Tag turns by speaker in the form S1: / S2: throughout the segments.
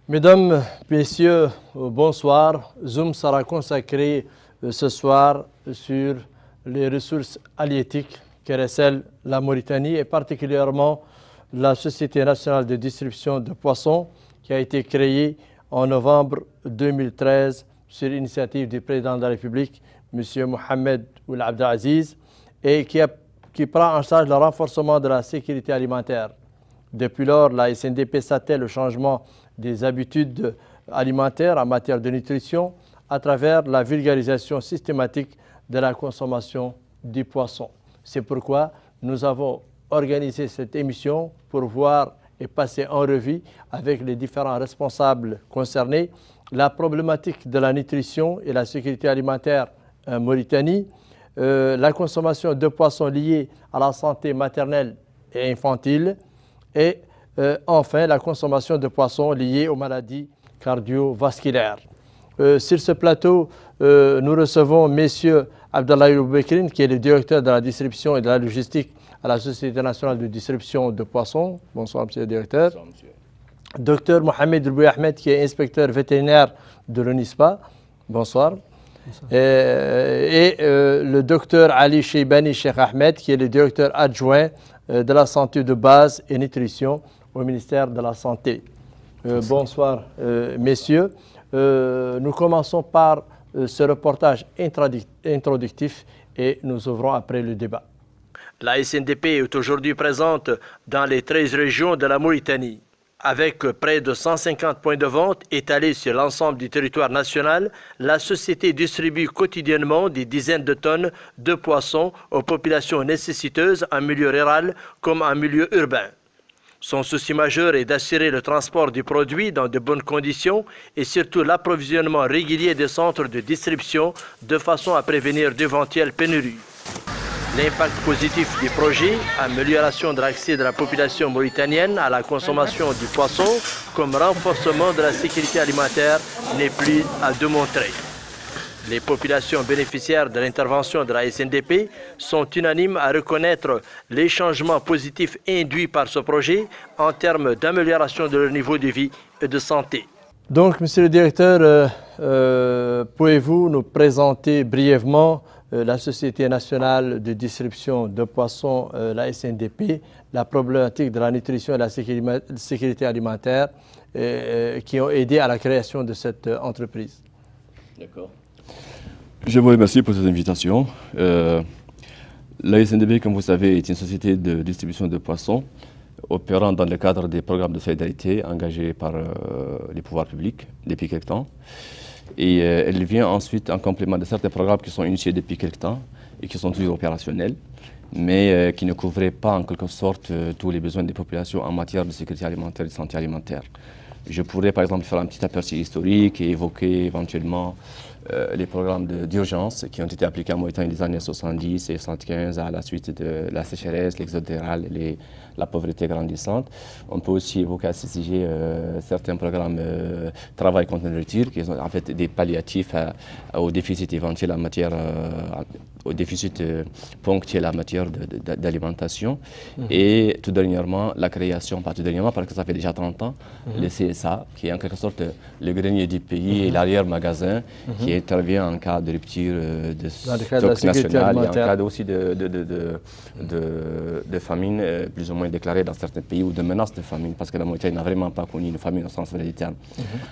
S1: Mesdames, Messieurs, bonsoir. Zoom sera consacré ce soir sur les ressources halieutiques que recèle la Mauritanie et particulièrement la Société nationale de distribution de poissons qui a été créée en novembre 2013 sur l'initiative du président de la République, M. Mohamed Ould Abdelaziz, et qui prend en charge le renforcement de la sécurité alimentaire. Depuis lors, la SNDP s'attelle au changement des habitudes alimentaires en matière de nutrition à travers la vulgarisation systématique de la consommation du poisson. C'est pourquoi nous avons organisé cette émission pour voir et passer en revue avec les différents responsables concernés la problématique de la nutrition et la sécurité alimentaire en Mauritanie, la consommation de poissons liée à la santé maternelle et infantile et enfin la consommation de poissons liée aux maladies cardiovasculaires. Sur ce plateau, nous recevons M. Abdallah Bekrin, qui est le directeur de la distribution et de la logistique à la Société nationale de distribution de poissons. Bonsoir, monsieur le directeur. Bonsoir, monsieur. Docteur Mohamed Roubi Ahmed, qui est inspecteur vétérinaire de l'ONISPA. Bonsoir. Bonsoir. Et le docteur Ali Cheibani Cheikh Ahmed, qui est le directeur adjoint de la santé de base et nutrition au ministère de la Santé. Bonsoir, messieurs. Nous commençons par ce reportage introductif et nous ouvrons après le débat. La SNDP est aujourd'hui présente dans les 13 régions de la Mauritanie. Avec près de 150 points de vente étalés sur l'ensemble du territoire national, la société distribue quotidiennement des dizaines de tonnes de poissons aux populations nécessiteuses en milieu rural comme en milieu urbain. Son souci majeur est d'assurer le transport du produit dans de bonnes conditions et surtout l'approvisionnement régulier des centres de distribution de façon à prévenir d'éventuelles pénuries. L'impact positif du projet, amélioration de l'accès de la population mauritanienne à la consommation du poisson comme renforcement de la sécurité alimentaire n'est plus à démontrer. Les populations bénéficiaires de l'intervention de la SNDP sont unanimes à reconnaître les changements positifs induits par ce projet en termes d'amélioration de leur niveau de vie et de santé. Donc, monsieur le directeur, pouvez-vous nous présenter brièvement la Société nationale de distribution de poissons, la SNDP, la problématique de la nutrition et de la sécurité alimentaire qui ont aidé à la création de cette entreprise?
S2: D'accord. Je vous remercie pour cette invitation. La SNDP, comme vous savez, est une société de distribution de poissons opérant dans le cadre des programmes de solidarité engagés par les pouvoirs publics depuis quelque temps. Et elle vient ensuite en complément de certains programmes qui sont initiés depuis quelque temps et qui sont toujours opérationnels, mais qui ne couvraient pas en quelque sorte tous les besoins des populations en matière de sécurité alimentaire et de santé alimentaire. Je pourrais par exemple faire un petit aperçu historique et évoquer éventuellement les programmes d'urgence qui ont été appliqués en Mauritanie des années 70 et 75 à la suite de la sécheresse, l'exode rural et la pauvreté grandissante. On peut aussi évoquer à ce sujet certains programmes travail contre la nourriture qui sont en fait des palliatifs au déficit éventuel en matière, au déficit ponctuel en matière d'alimentation. Et tout dernièrement, la création, pas tout dernièrement parce que ça fait déjà 30 ans, le CSA qui est en quelque sorte le grenier du pays et l'arrière-magasin qui intervient en cas de rupture de stock national et en cas aussi de famine plus ou moins déclarée dans certains pays ou de menace de famine, parce que la Mauritanie n'a vraiment pas connu une famine au sens vrai du terme.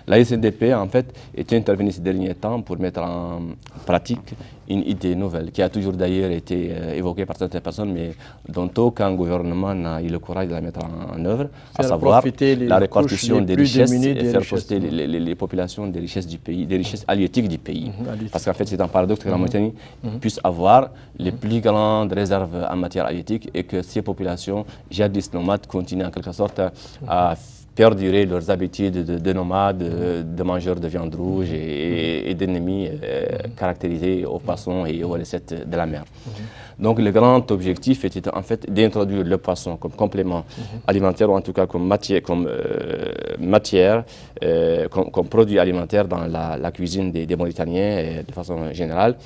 S2: La SNDP, en fait, est intervenue ces derniers temps pour mettre en pratique une idée nouvelle qui a toujours d'ailleurs été évoquée par certaines personnes, mais dont aucun gouvernement n'a eu le courage de la mettre en œuvre, à savoir la répartition des richesses et faire profiter les populations des richesses du pays, des richesses halieutiques du pays. Parce qu'en fait, c'est un paradoxe que la Mauritanie puisse avoir les plus grandes réserves en matière halieutique et que ces populations, jadis nomades, continuent en quelque sorte à perdurer leurs habitudes de nomades, de mangeurs de viande rouge et d'ennemis caractérisés aux poissons et aux recettes de la mer. Donc le grand objectif était en fait d'introduire le poisson comme complément alimentaire ou en tout cas comme comme produit alimentaire dans la cuisine des Mauritaniens de façon générale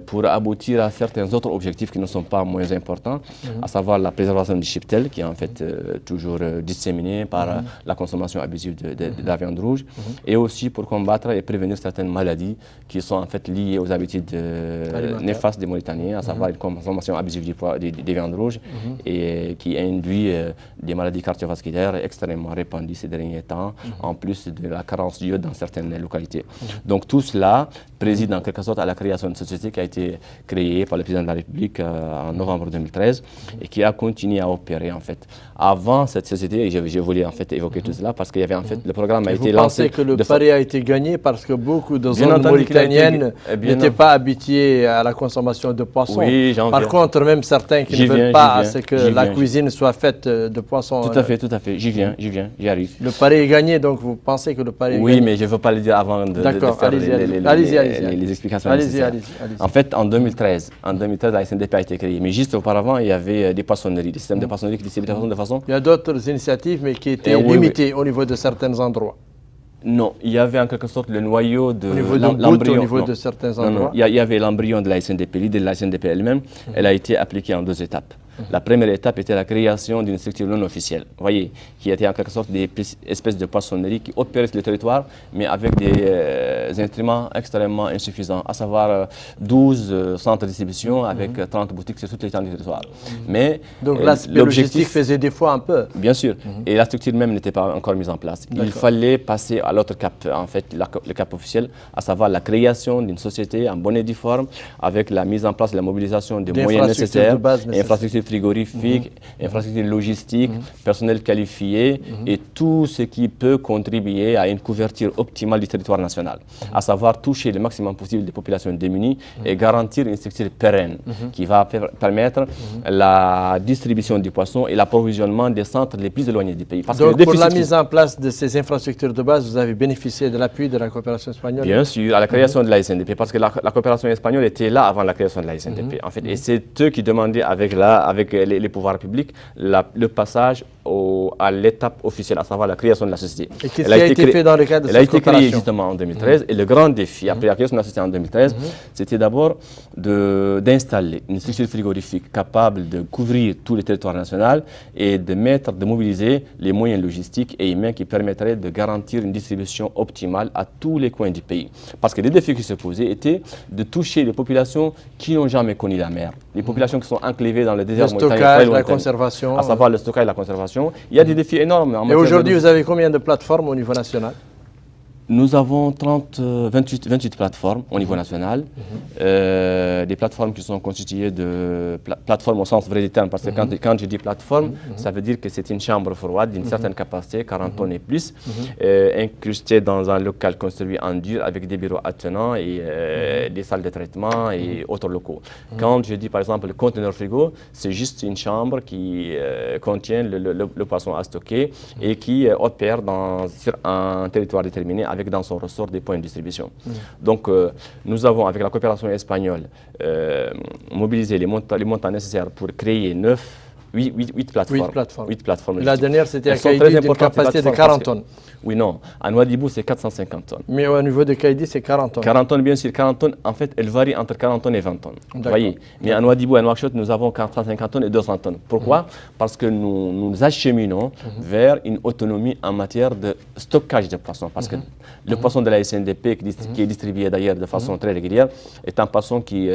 S2: pour aboutir à certains autres objectifs qui ne sont pas moins importants, à savoir la préservation du cheptel qui est en fait toujours disséminé par la consommation abusive de la viande rouge, et aussi pour combattre et prévenir certaines maladies qui sont en fait liées aux habitudes néfastes des Mauritaniens, à savoir une consommation abusive des viandes rouges, et qui induit des maladies cardiovasculaires extrêmement répandues ces derniers temps, en plus de la carence d'iode dans certaines localités. Donc tout cela préside en quelque sorte à la création d'une société qui a été créée par le président de la République en novembre 2013 et qui a continué à opérer en fait. Avant cette société, et je voulais en fait évoquer tout cela parce qu'il y avait en fait le programme a été lancé.
S1: Vous pensez que le pari a été gagné parce que beaucoup de zones mauritaniennes n'étaient pas habituées à la consommation de poissons.
S2: Oui,
S1: par contre, même certains qui ne veulent pas que la cuisine soit faite de poissons.
S2: Tout à fait, j'y arrive.
S1: Le pari est gagné, donc vous pensez que le pari est gagné?
S2: Oui, mais je ne veux pas le dire avant de faire les explications nécessaires. En fait, en 2013, la SNDP a été créée, mais juste auparavant, il y avait des poissonneries, des systèmes de poissonneries qui distribuaient de façon.
S1: Il y a d'autres initiatives, mais qui étaient limitées au niveau de certains endroits.
S2: Non, il y avait en quelque sorte le noyau de
S1: l'embryon. Au niveau de certains endroits.
S2: Il y avait l'embryon de la SNDP, l'idée de la SNDP elle-même, elle a été appliquée en 2 étapes. La première étape était la création d'une structure non officielle, voyez, qui était en quelque sorte des espèces de poissonneries qui opéraient sur le territoire, mais avec des instruments extrêmement insuffisants, à savoir 12 centres de distribution avec 30 boutiques sur toutes les étendues du territoire. Mais
S1: donc l'aspect logistique faisait des fois un peu.
S2: Bien sûr, et la structure même n'était pas encore mise en place. Il fallait passer à l'autre cap, en fait, le cap officiel, à savoir la création d'une société en bonne et due forme, avec la mise en place et la mobilisation des moyens nécessaires, infrastructures frigorifiques, infrastructures logistiques, personnel qualifié et tout ce qui peut contribuer à une couverture optimale du territoire national, à savoir toucher le maximum possible des populations démunies et garantir une structure pérenne qui va permettre la distribution du poisson et l'approvisionnement des centres les plus éloignés du pays.
S1: Parce donc que pour la mise en place de ces infrastructures de base, vous avez bénéficié de l'appui de la coopération espagnole? Bien
S2: sûr, à la création de la SNDP, parce que la coopération espagnole était là avant la création de la SNDP. En fait, et c'est eux qui demandaient avec les pouvoirs publics le passage à l'étape officielle, à savoir la création de la société.
S1: Et qu'est-ce qui a été fait dans le cadre de cette coopération?
S2: Elle a été créée justement en 2013 et le grand défi après la création de la société en 2013, c'était d'abord d'installer une structure frigorifique capable de couvrir tout le territoire national et de mobiliser les moyens logistiques et humains qui permettraient de garantir une distribution optimale à tous les coins du pays. Parce que les défis qui se posaient étaient de toucher les populations qui n'ont jamais connu la mer, les populations qui sont enclavées dans le désert mauritanien.
S1: Le stockage, la conservation.
S2: À savoir le stockage et la conservation. Il y a des défis énormes.
S1: Et aujourd'hui, vous avez combien de plateformes au niveau national?
S2: Nous avons 28 plateformes au niveau national, des plateformes qui sont constituées de plateformes au sens vrai du terme, parce que quand je dis plateforme, ça veut dire que c'est une chambre froide d'une certaine capacité, 40 tonnes et plus, incrustée dans un local construit en dur avec des bureaux attenants et des salles de traitement et autres locaux. Quand je dis par exemple le conteneur frigo, c'est juste une chambre qui contient le poisson à stocker et qui opère sur un territoire déterminé avec dans son ressort des points de distribution. Donc nous avons avec la coopération espagnole mobilisé les montants nécessaires pour créer 8 plateformes.
S1: La dernière, c'était à Kaïdi d'une capacité de 40 tonnes.
S2: Oui, non. À Nouadhibou, c'est 450 tonnes.
S1: Mais au niveau de Kaïdi, c'est 40 tonnes.
S2: 40 tonnes, bien sûr. 40 tonnes, en fait, elles varient entre 40 tonnes et 20 tonnes. Vous voyez. Mais à Nouadhibou et à Nouakchott, nous avons 450 tonnes et 200 tonnes. Pourquoi? Parce que nous acheminons vers une autonomie en matière de stockage de poissons. Parce que le poisson de la SNDP, qui est distribué d'ailleurs de façon très régulière, est un poisson qui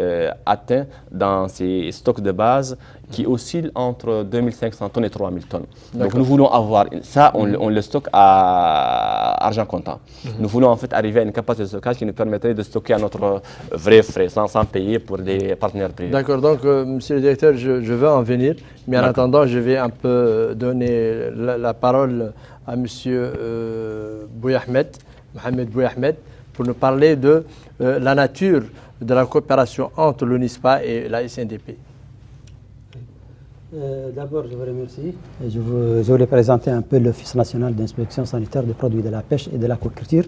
S2: atteint dans ses stocks de base qui oscillent entre 2500 tonnes et 3000 tonnes. Donc nous voulons avoir ça, on le stocke à argent comptant. Nous voulons en fait arriver à une capacité de stockage qui nous permettrait de stocker à notre vrai frais, sans payer pour des partenaires privés.
S1: D'accord, donc monsieur le directeur, je veux en venir, mais en attendant, je vais un peu donner la parole à monsieur Mohamed Bouahmed, pour nous parler de la nature de la coopération entre l'UNISPA et la SNDP.
S3: D'abord, je vous remercie. Je voulais présenter un peu l'Office national d'inspection sanitaire des produits de la pêche et de l'aquaculture.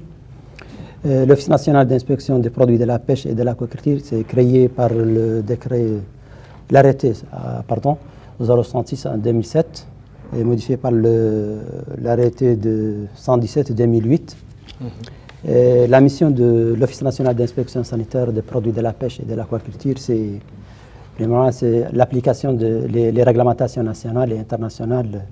S3: L'Office national d'inspection des produits de la pêche et de l'aquaculture, c'est créé par l'arrêté 066 en 2007 et modifié par l'arrêté de 117 2008. La mission de l'Office national d'inspection sanitaire des produits de la pêche et de l'aquaculture, c'est l'application des réglementations nationales et internationales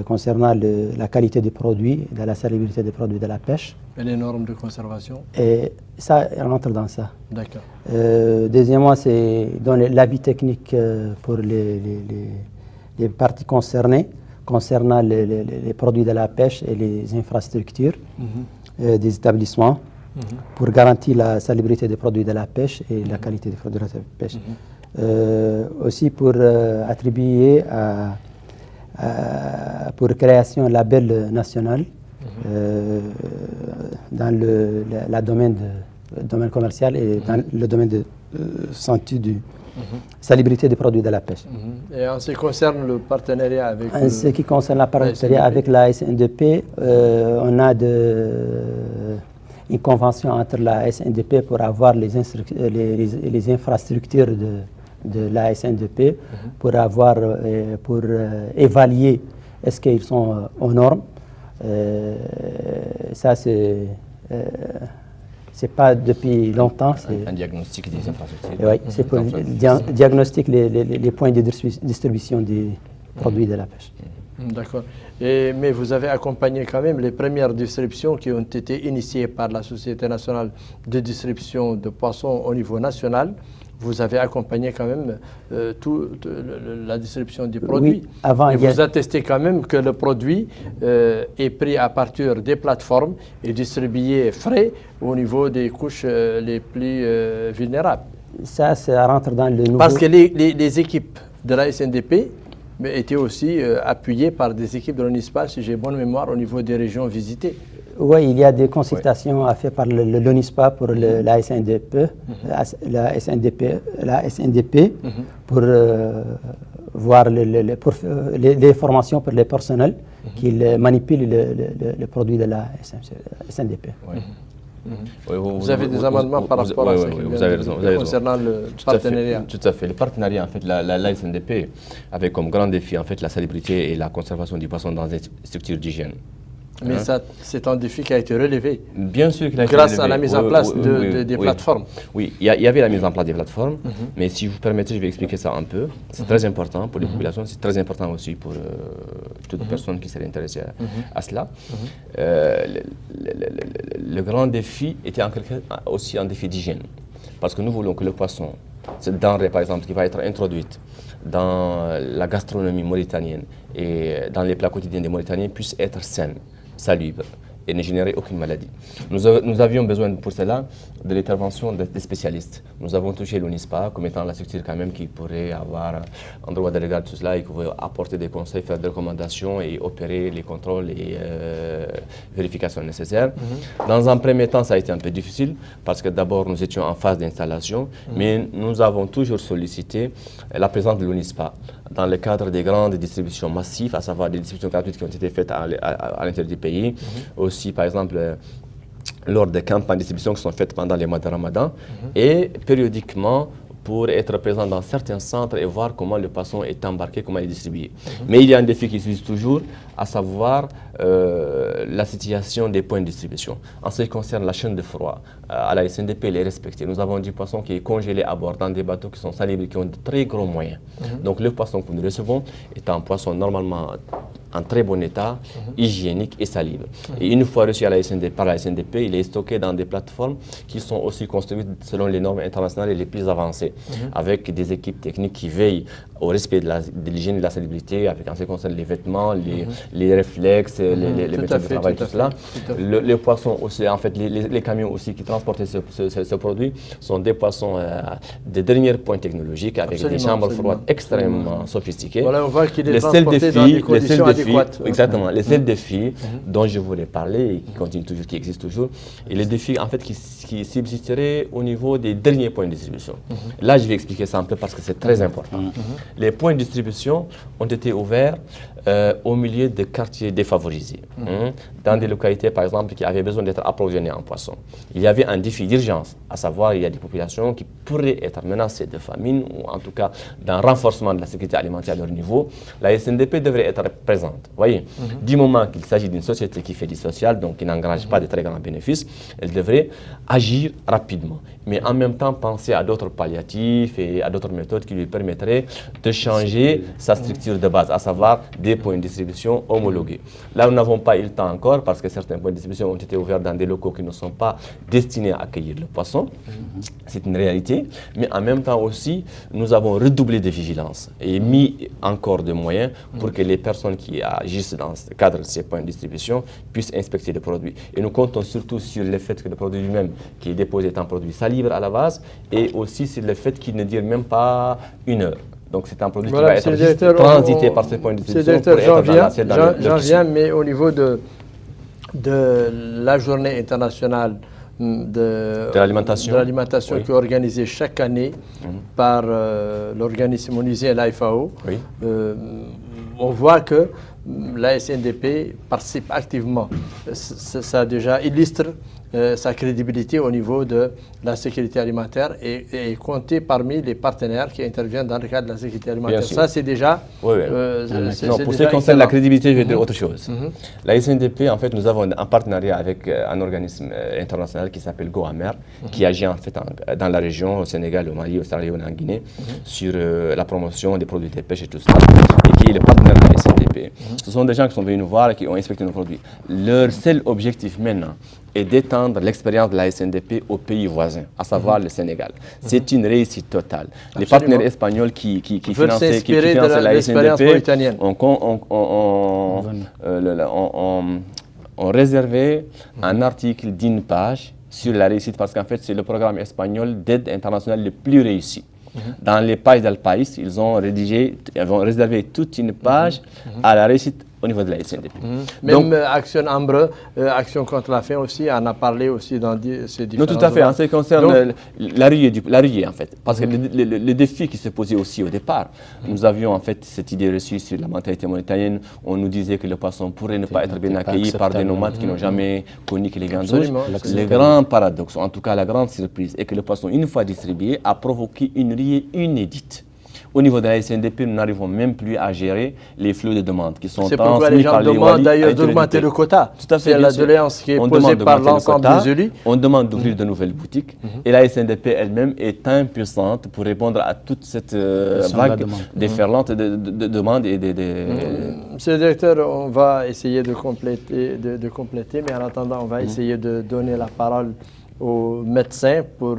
S3: concernant la qualité des produits, la salubrité des produits de la pêche.
S1: Et les normes de conservation?
S3: Et ça rentre dans ça.
S1: D'accord.
S3: Deuxièmement, c'est donner l'avis technique pour les parties concernées, concernant les produits de la pêche et les infrastructures des établissements, pour garantir la salubrité des produits de la pêche et la qualité des produits de la pêche. Aussi pour attribuer pour création un label national dans le domaine commercial et dans le domaine de santé du salubrité des produits de la pêche.
S1: Et en ce qui concerne le partenariat avec...
S3: En ce qui concerne le partenariat avec la SNDP, on a une convention entre la SNDP pour avoir les infrastructures de la SNDP, pour évaluer est-ce qu'ils sont aux normes. Ça, c'est pas depuis longtemps.
S2: Un diagnostic des infrastructures.
S3: Oui, c'est pour diagnostiquer les points de distribution des produits de la pêche.
S1: D'accord. Mais vous avez accompagné quand même les premières distributions qui ont été initiées par la Société nationale de distribution de poissons au niveau national. Vous avez accompagné quand même la distribution des produits.
S3: Oui, avant,
S1: et vous attestez quand même que le produit est pris à partir des plateformes et distribué frais au niveau des couches les plus vulnérables.
S3: Ça rentre dans le nouveau...
S1: Parce que les équipes de la SNDP étaient aussi appuyées par des équipes de l'ONISPA, si j'ai bonne mémoire, au niveau des régions visitées.
S3: Oui, il y a des consultations à faire par l'ONISPA pour la SNDP, la SNDP pour voir les formations pour les personnels qui manipulent les produits de la SNDP.
S1: Vous avez des amendements par rapport à ça
S2: vous avez raison,
S1: concernant le partenariat.
S2: Tout à fait. Le partenariat, en fait, la SNDP avait comme grand défi en fait la salubrité et la conservation du poisson dans les structures d'hygiène.
S1: Mais c'est un défi qui a été relevé.
S2: Bien sûr qu'il a été
S1: grâce
S2: relevé.
S1: À la mise en place des plateformes.
S2: Oui, il y avait la mise en place des plateformes, mais si vous permettez, je vais expliquer ça un peu. C'est très important pour les populations, c'est très important aussi pour toute personne qui serait intéressée à cela. Le grand défi était aussi un défi d'hygiène, parce que nous voulons que le poisson, cette denrée par exemple qui va être introduite dans la gastronomie mauritanienne et dans les plats quotidiens des Mauritaniens puisse être saine, salubre et ne générer aucune maladie. Nous avions besoin pour cela de l'intervention des spécialistes. Nous avons touché l'ONISPA comme étant la structure quand même qui pourrait avoir un droit de regard de tout cela et qui pourrait apporter des conseils, faire des recommandations et opérer les contrôles et vérifications nécessaires. Dans un premier temps, ça a été un peu difficile parce que d'abord nous étions en phase d'installation, mais nous avons toujours sollicité la présence de l'ONISPA dans le cadre des grandes distributions massives, à savoir des distributions gratuites qui ont été faites à l'intérieur du pays. Aussi, par exemple, lors des campagnes de distribution qui sont faites pendant les mois de Ramadan et périodiquement pour être présent dans certains centres et voir comment le poisson est embarqué, comment il est distribué. Mais il y a un défi qui existe toujours, à savoir la situation des points de distribution. En ce qui concerne la chaîne de froid, à la SNDP, elle est respectée. Nous avons du poisson qui est congelé à bord dans des bateaux qui sont salubrés, qui ont de très gros moyens. Donc le poisson que nous recevons est un poisson normalement en très bon état, hygiénique et salubre. Et une fois reçu par la SNDP, il est stocké dans des plateformes qui sont aussi construites selon les normes internationales les plus avancées, avec des équipes techniques qui veillent au respect de l'hygiène et de la salubrité, avec en ce qui concerne les vêtements, les réflexes, les méthodes de travail, tout cela. Les poissons aussi, en fait, les camions aussi qui transportaient ce produit sont des poissons de dernière pointe technologique, avec des chambres froides extrêmement sophistiquées.
S1: Voilà, on voit qu'il est transporté dans des conditions adéquates.
S2: Exactement, les seuls défis dont je voulais parler et qui continuent toujours, qui existent toujours, et les défis en fait qui subsisteraient au niveau des derniers points de distribution. Là, je vais expliquer ça un peu parce que c'est très important. Les points de distribution ont été ouverts au milieu de quartiers défavorisés, dans des localités par exemple qui avaient besoin d'être approvisionnées en poissons. Il y avait un défi d'urgence, à savoir il y a des populations qui pourraient être menacées de famine ou en tout cas d'un renforcement de la sécurité alimentaire à leur niveau. La SNDP devrait être présente. Voyez, du moment qu'il s'agit d'une société qui fait du social, donc qui n'engrange pas de très grands bénéfices, elle devrait agir rapidement, mais en même temps penser à d'autres palliatifs et à d'autres méthodes qui lui permettraient de changer sa structure de base, à savoir
S4: des points de distribution homologués. Là, nous n'avons pas eu le temps encore parce que certains points de distribution ont été ouverts dans des locaux qui ne sont pas destinés à accueillir le poisson. C'est une réalité. Mais en même temps aussi, nous avons redoublé de vigilance et mis encore de moyens pour que les personnes qui agissent dans le cadre de ces points de distribution puissent inspecter le produit. Et nous comptons surtout sur le fait que le produit lui-même qui est déposé est un produit salibre à la base et aussi sur le fait qu'il ne dure même pas 1 heure. Donc c'est un produit qui va être juste transité par ces points de distribution pour être dans l'assiette dans le
S1: J'en viens, mais au niveau de la journée internationale de l'alimentation qui est organisée chaque année par l'organisme onusien, l'AFAO, on voit que la SNDP participe activement. Ça déjà illustre sa crédibilité au niveau de la sécurité alimentaire et compter parmi les partenaires qui interviennent dans le cadre de la sécurité alimentaire. Ça, c'est déjà...
S4: pour ce qui concerne la crédibilité, je vais dire autre chose. La SNDP, en fait, nous avons un partenariat avec un organisme international qui s'appelle GOAMER, qui agit en fait dans la région, au Sénégal, au Mali, au Sierra Leone et en Guinée, sur la promotion des produits de pêche et tout ça, et qui est le partenaire de la SNDP. Ce sont des gens qui sont venus nous voir et qui ont inspecté nos produits. Leur seul objectif maintenant est d'étendre l'expérience de la SNDP aux pays voisins, à savoir le Sénégal. C'est une réussite totale. Les partenaires espagnols qui finançaient la SNDP ont réservé un article d'1 page sur la réussite parce qu'en fait, c'est le programme espagnol d'aide internationale le plus réussi. Dans les pages d'Al País, ils ont réservé toute une page à la réussite au niveau de la SNDP.
S1: Même Action Ambre, Action contre la faim aussi, en a parlé aussi dans ces différents...
S4: Non, tout à fait. En ce qui concerne la ruée, en fait. Parce que le défi qui se posait aussi au départ, nous avions en fait cette idée reçue sur la mentalité mauritanienne. On nous disait que le poisson pourrait ne pas être bien accueilli par des nomades qui n'ont jamais connu que les viandes rouges. Le grand paradoxe, en tout cas la grande surprise, est que le poisson, une fois distribué, a provoqué une ruée inédite. Au niveau de la SNDP, nous n'arrivons même plus à gérer les flux de demande qui sont transmis par les
S1: C'est pourquoi les gens demandent d'ailleurs d'augmenter le quota.
S4: Tout à fait.
S1: C'est la doléance qui est posée par l'ensemble des élus.
S4: On demande d'ouvrir de nouvelles boutiques et la SNDP elle-même est impuissante pour répondre à toute cette vague déferlante de demandes et
S1: Monsieur le directeur, on va essayer de compléter, mais en attendant, on va essayer de donner la parole aux médecins pour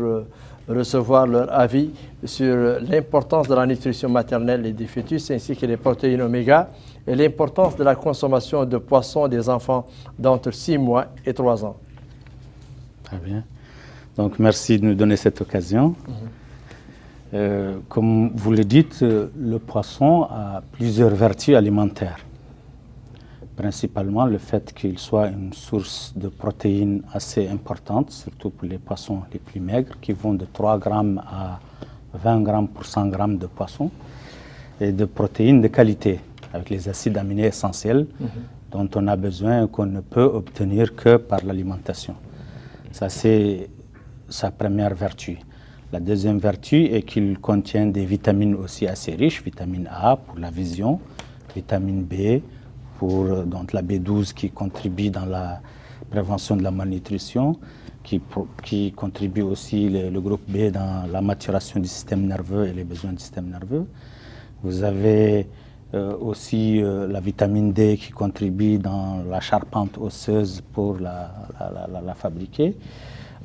S1: recevoir leur avis sur l'importance de la nutrition maternelle et des fœtus ainsi que les protéines oméga et l'importance de la consommation de poissons des enfants d'entre 6 mois et 3 ans.
S5: Très bien. Donc merci de nous donner cette occasion. Comme vous le dites, le poisson a plusieurs vertus alimentaires. Principalement le fait qu'il soit une source de protéines assez importante, surtout pour les poissons les plus maigres, qui vont de 3 grammes à 20 grammes pour 100 grammes de poisson, et de protéines de qualité, avec les acides aminés essentiels dont on a besoin et qu'on ne peut obtenir que par l'alimentation. Ça, c'est sa première vertu. La deuxième vertu est qu'il contient des vitamines aussi assez riches, vitamine A pour la vision, vitamine B, donc la B12 qui contribue dans la prévention de la malnutrition, qui contribue aussi le groupe B dans la maturation du système nerveux et les besoins du système nerveux. Vous avez aussi la vitamine D qui contribue dans la charpente osseuse pour la fabriquer.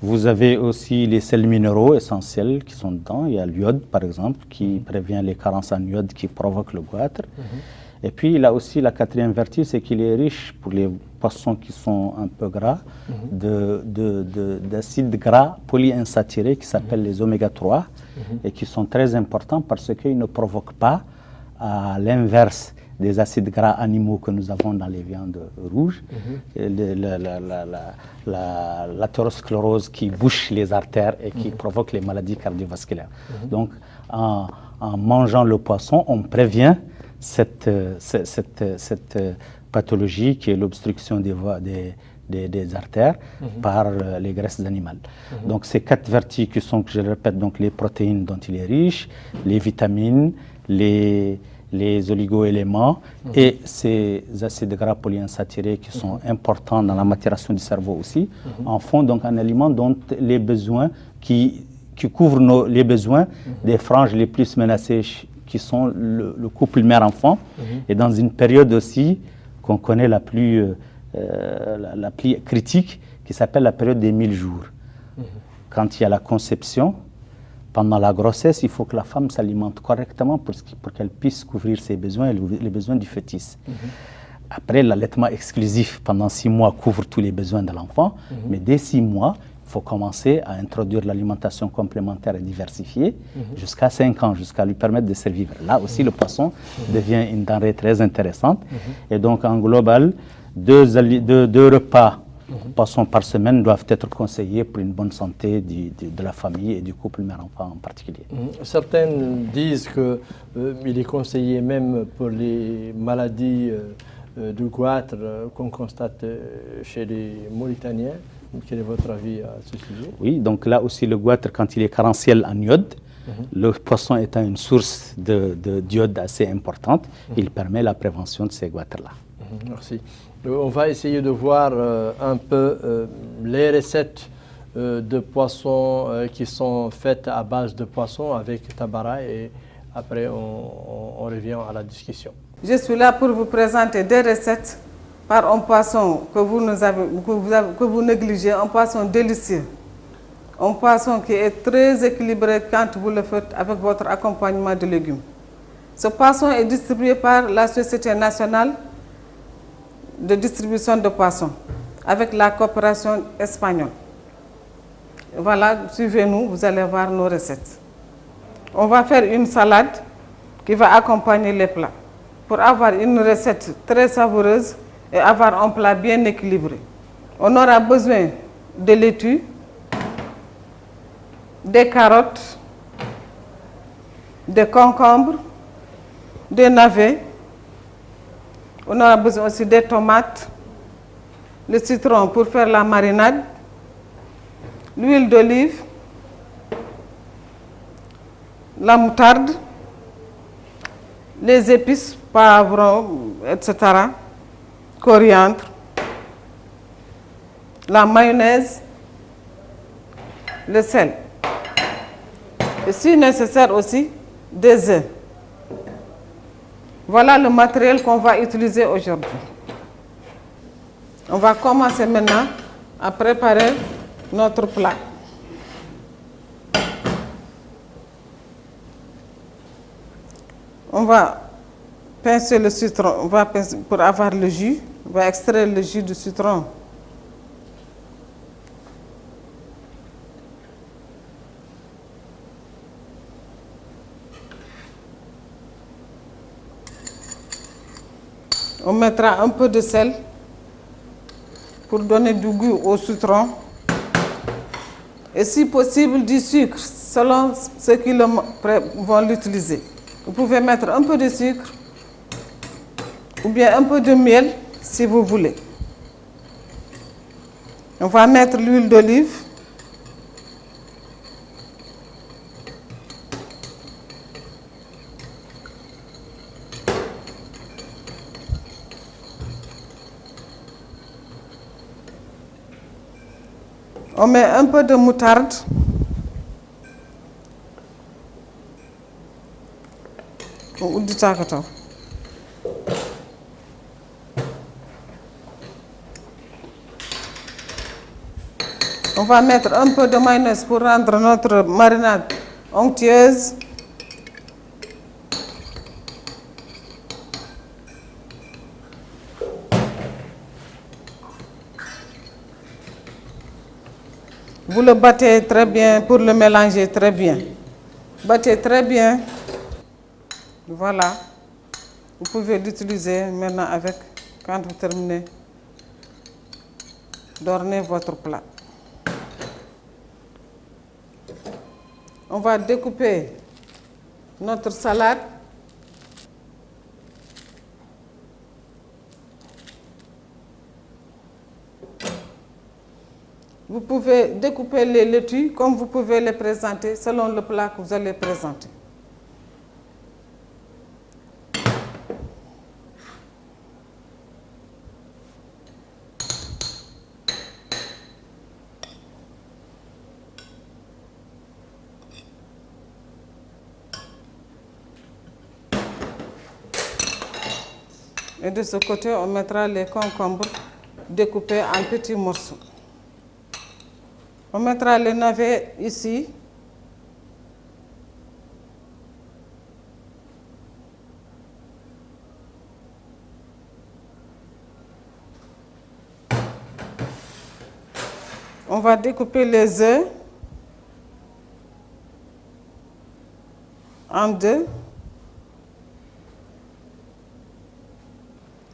S5: Vous avez aussi les sels minéraux essentiels qui sont dedans. Il y a l'iode par exemple qui prévient les carences en iode qui provoquent le goitre. Et puis, il a aussi la quatrième vertu, c'est qu'il est riche pour les poissons qui sont un peu gras, d'acides gras polyinsaturés qui s'appellent les oméga 3 et qui sont très importants parce qu'ils ne provoquent pas, à l'inverse des acides gras animaux que nous avons dans les viandes rouges, l'athérosclérose qui bouche les artères et qui provoque les maladies cardiovasculaires. Donc, en mangeant le poisson, on prévient cette pathologie qui est l'obstruction des artères par les graisses animales. Donc ces 4 vertus qui sont, que je le répète, donc les protéines dont il est riche, les vitamines, les oligo-éléments et ces acides gras polyinsaturés qui sont importants dans la maturation du cerveau aussi, en font donc un aliment dont les besoins qui couvre les besoins des franges les plus menacées qui sont le couple mère-enfant, et dans une période aussi qu'on connaît la plus critique, qui s'appelle la période des 1000 jours. Quand il y a la conception, pendant la grossesse, il faut que la femme s'alimente correctement pour qu'elle puisse couvrir ses besoins et les besoins du fœtus. Après, l'allaitement exclusif pendant 6 mois couvre tous les besoins de l'enfant, mais dès 6 mois, il faut commencer à introduire l'alimentation complémentaire et diversifiée jusqu'à 5 ans, jusqu'à lui permettre de survivre. Là aussi, le poisson devient une denrée très intéressante. Et donc, en global, 2 repas poisson par semaine doivent être conseillés pour une bonne santé de la famille et du couple mère-enfant en particulier.
S1: Certains disent qu'il est conseillé même pour les maladies du goitre qu'on constate chez les Mauritaniens. Quel est votre avis à ce sujet?
S5: Oui, donc là aussi le goitre, quand il est carentiel en iode, le poisson étant une source d'iode assez importante, il permet la prévention de ces goitres-là.
S1: Merci. On va essayer de voir un peu les recettes de poissons qui sont faites à base de poissons avec Tabara et après on revient à la discussion.
S6: Je suis là pour vous présenter des recettes par un poisson que vous négligez, un poisson délicieux. Un poisson qui est très équilibré quand vous le faites avec votre accompagnement de légumes. Ce poisson est distribué par la Société nationale de distribution de poissons avec la coopération espagnole. Voilà, suivez-nous, vous allez voir nos recettes. On va faire une salade qui va accompagner les plats pour avoir une recette très savoureuse et avoir un plat bien équilibré. On aura besoin de laitue, des carottes, des concombres, des navets. On aura besoin aussi des tomates, le citron pour faire la marinade, l'huile d'olive, la moutarde, les épices, poivrons, etc., coriandre, la mayonnaise, le sel. Et si nécessaire aussi, des œufs. Voilà le matériel qu'on va utiliser aujourd'hui. On va commencer maintenant à préparer notre plat. On va pincer le citron, pour avoir le jus, on va extraire le jus du citron. On mettra un peu de sel pour donner du goût au citron. Et si possible, du sucre, selon ceux qui vont l'utiliser. Vous pouvez mettre un peu de sucre ou bien un peu de miel si vous voulez. On va mettre l'huile d'olive. On met un peu de moutarde. On va mettre un peu de mayonnaise pour rendre notre marinade onctueuse. Vous le battez très bien pour le mélanger très bien. Battez très bien. Voilà. Vous pouvez l'utiliser maintenant quand vous terminez d'orner votre plat. On va découper notre salade. Vous pouvez découper les laitues comme vous pouvez les présenter selon le plat que vous allez présenter. Et de ce côté, on mettra les concombres découpés en petits morceaux. On mettra les navets ici. On va découper les œufs en deux.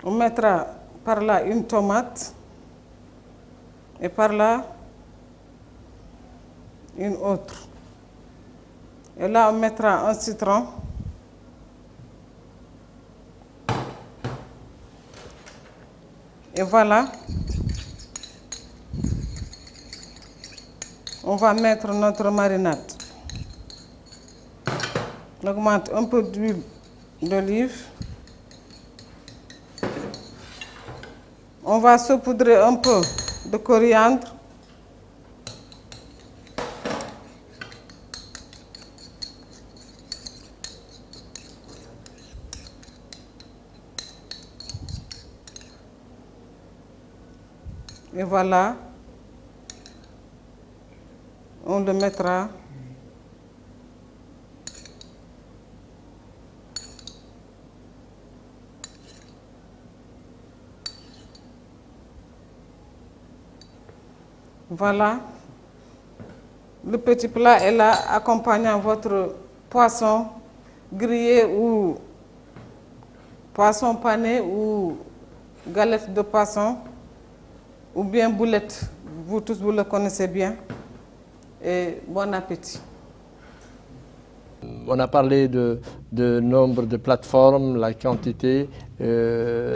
S6: On mettra par là une tomate et par là une autre. Et là, on mettra un citron. Et voilà. On va mettre notre marinade. On augmente un peu d'huile d'olive. On va saupoudrer un peu de coriandre. Et voilà. On le mettra. Voilà. Le petit plat est là, accompagnant votre poisson grillé ou poisson pané ou galette de poisson ou bien boulette. Vous tous, vous le connaissez bien. Et bon appétit.
S1: On a parlé de nombre de plateformes, la quantité.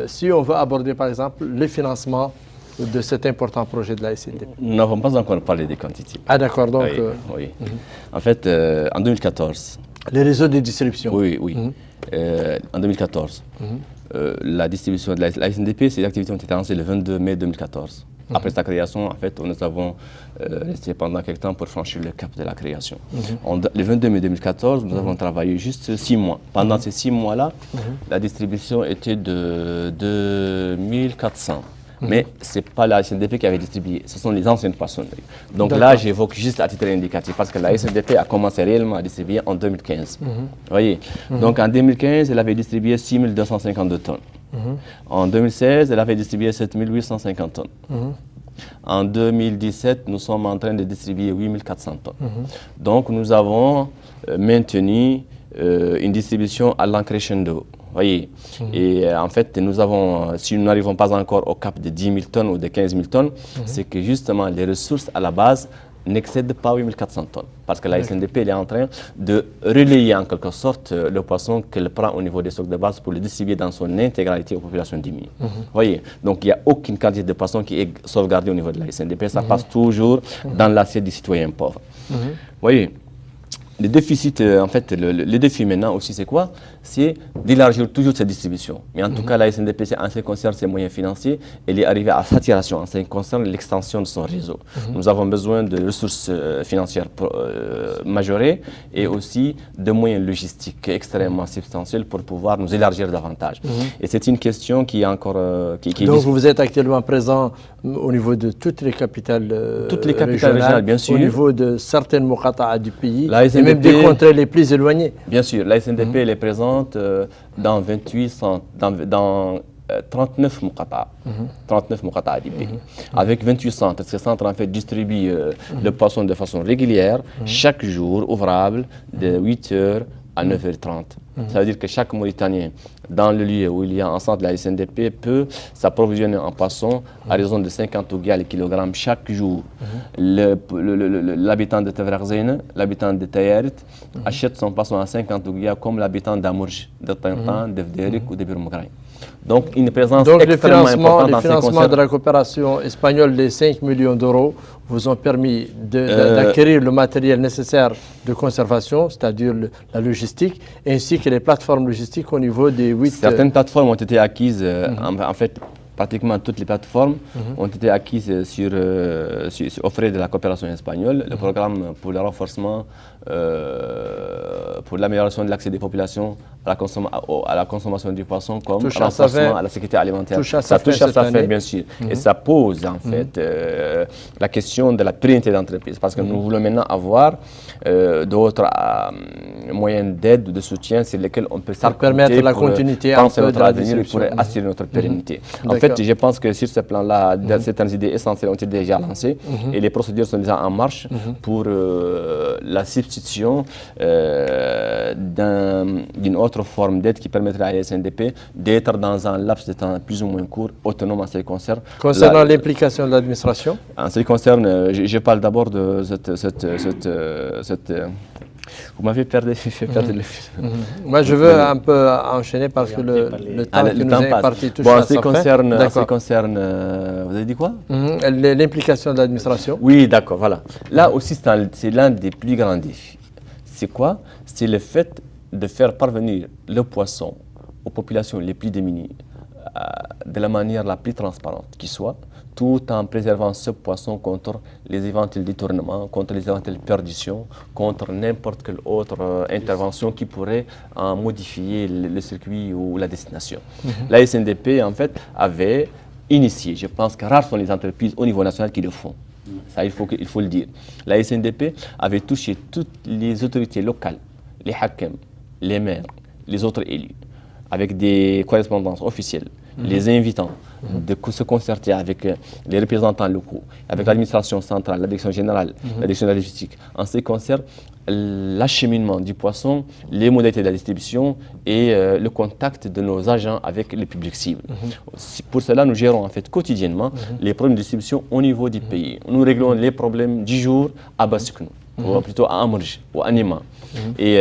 S1: Si on veut aborder par exemple le financement de cet important projet de la SNDP.
S4: Nous n'avons pas encore parlé des quantités.
S1: Ah d'accord, donc...
S4: Oui, oui. En fait, en 2014...
S1: Les réseaux de distribution.
S4: Oui, oui. En 2014, la distribution de la SNDP, ces activités ont été lancées le 22 mai 2014. Après sa création, en fait, nous avons resté pendant quelques temps pour franchir le cap de la création. Le 22 mai 2014, nous avons travaillé juste 6 mois. Pendant ces 6 mois-là, la distribution était de 2400. Mais ce n'est pas la SNDP qui avait distribué, ce sont les anciennes poissonneries. Donc là, j'évoque juste à titre indicatif parce que la SNDP a commencé réellement à distribuer en 2015. Vous voyez. Donc en 2015, elle avait distribué 6252 tonnes. En 2016, elle avait distribué 7850 tonnes. En 2017, nous sommes en train de distribuer 8400 tonnes. Donc nous avons maintenu une distribution à l'encrescendo. Voyez. Et en fait, nous avons, si nous n'arrivons pas encore au cap de 10 000 tonnes ou de 15 000 tonnes, c'est que justement les ressources à la base n'excèdent pas 8400 tonnes. Parce que la SNDP elle est en train de relayer en quelque sorte le poisson qu'elle prend au niveau des stocks de base pour le distribuer dans son intégralité aux populations diminuées. Voyez. Donc il n'y a aucune quantité de poisson qui est sauvegardée au niveau de la SNDP. Ça passe toujours dans l'assiette des citoyens pauvres. Voyez. Le déficit, en fait, le défi maintenant aussi, c'est quoi? C'est d'élargir toujours cette distribution. Mais en tout cas, la SNDP, en ce qui concerne ses moyens financiers, elle est arrivée à saturation en ce qui concerne l'extension de son réseau. Nous avons besoin de ressources financières majorées et aussi de moyens logistiques extrêmement substantiels pour pouvoir nous élargir davantage. Et c'est une question qui est encore...
S1: Donc vous êtes actuellement présent au niveau de toutes les capitales régionales,
S4: bien sûr.
S1: Au niveau de certaines muqata'a du pays.
S4: La
S1: même des contrées les plus éloignées.
S4: Bien sûr, la SNDP elle est présente dans 39 muqata'a. 39 muqata'a du pays. Avec 28 centres. Ces centres en fait distribuent le poisson de façon régulière, chaque jour, ouvrable, de 8h à 9h30. Ça veut dire que chaque Mauritanien, dans le lieu où il y a un centre de la SNDP, peut s'approvisionner en poisson à raison de 50 ouguias le kilogramme chaque jour. L'habitant de Tavraghzine, l'habitant de Tayarit, achète son poisson à 50 ouguias comme l'habitant d'Amourj, de Tintan, de Vderik ou de Birmograï. Donc une présence extrêmement importante dans ces concerts.
S1: Le financement de la coopération espagnole des 5 millions d'euros vous ont permis d'acquérir le matériel nécessaire de conservation, c'est-à-dire la logistique, ainsi que les plateformes logistiques au niveau des 8...
S4: Certaines plateformes ont été acquises, en fait, pratiquement toutes les plateformes ont été acquises sur offrées de la coopération espagnole. Le programme pour le renforcement, pour l'amélioration de l'accès des populations à la consommation du poisson comme renforcement à la sécurité alimentaire. Ça touche à sa fin, bien sûr. Et ça pose en fait la question de la pérennité d'entreprise. Parce que nous voulons maintenant avoir d'autres moyens d'aide, de soutien sur lesquels on peut
S1: permettre la continuité
S4: penser notre avenir et pour assurer notre pérennité. En fait, je pense que sur ce plan-là, certaines idées essentielles ont été déjà lancées et les procédures sont déjà en marche pour la substitution d'une autre forme d'aide qui permettrait à la SNDP d'être dans un laps de temps plus ou moins court, autonome en ce qui concerne.
S1: Concernant l'implication de l'administration?
S4: En ce qui concerne, je parle d'abord de cette vous m'avez perdu le fil.
S1: Moi, je veux un peu enchaîner parce que le temps qui nous est imparti touche à sa fin.
S4: En ce qui concerne, vous avez dit quoi?
S1: L'implication de l'administration.
S4: Oui, d'accord, voilà. Là aussi, c'est l'un des plus grands défis. C'est quoi? C'est le fait de faire parvenir le poisson aux populations les plus démunies de la manière la plus transparente qui soit, tout en préservant ce poisson contre les éventuels détournements, contre les éventuelles perditions, contre n'importe quelle autre intervention qui pourrait modifier le circuit ou la destination. La SNDP, en fait, avait initié, je pense que rares sont les entreprises au niveau national qui le font. Ça, il faut le dire. La SNDP avait touché toutes les autorités locales, les hakim, les maires, les autres élus, avec des correspondances officielles, les invitant de se concerter avec les représentants locaux, avec l'administration centrale, la direction générale, la direction de la logistique, en ce qui concerne l'acheminement du poisson, les modalités de la distribution et le contact de nos agents avec le public cible. Pour cela, nous gérons en fait quotidiennement les problèmes de distribution au niveau du pays. Nous réglons les problèmes du jour à Bassiknou, ou plutôt à Amrj ou à Nima. Et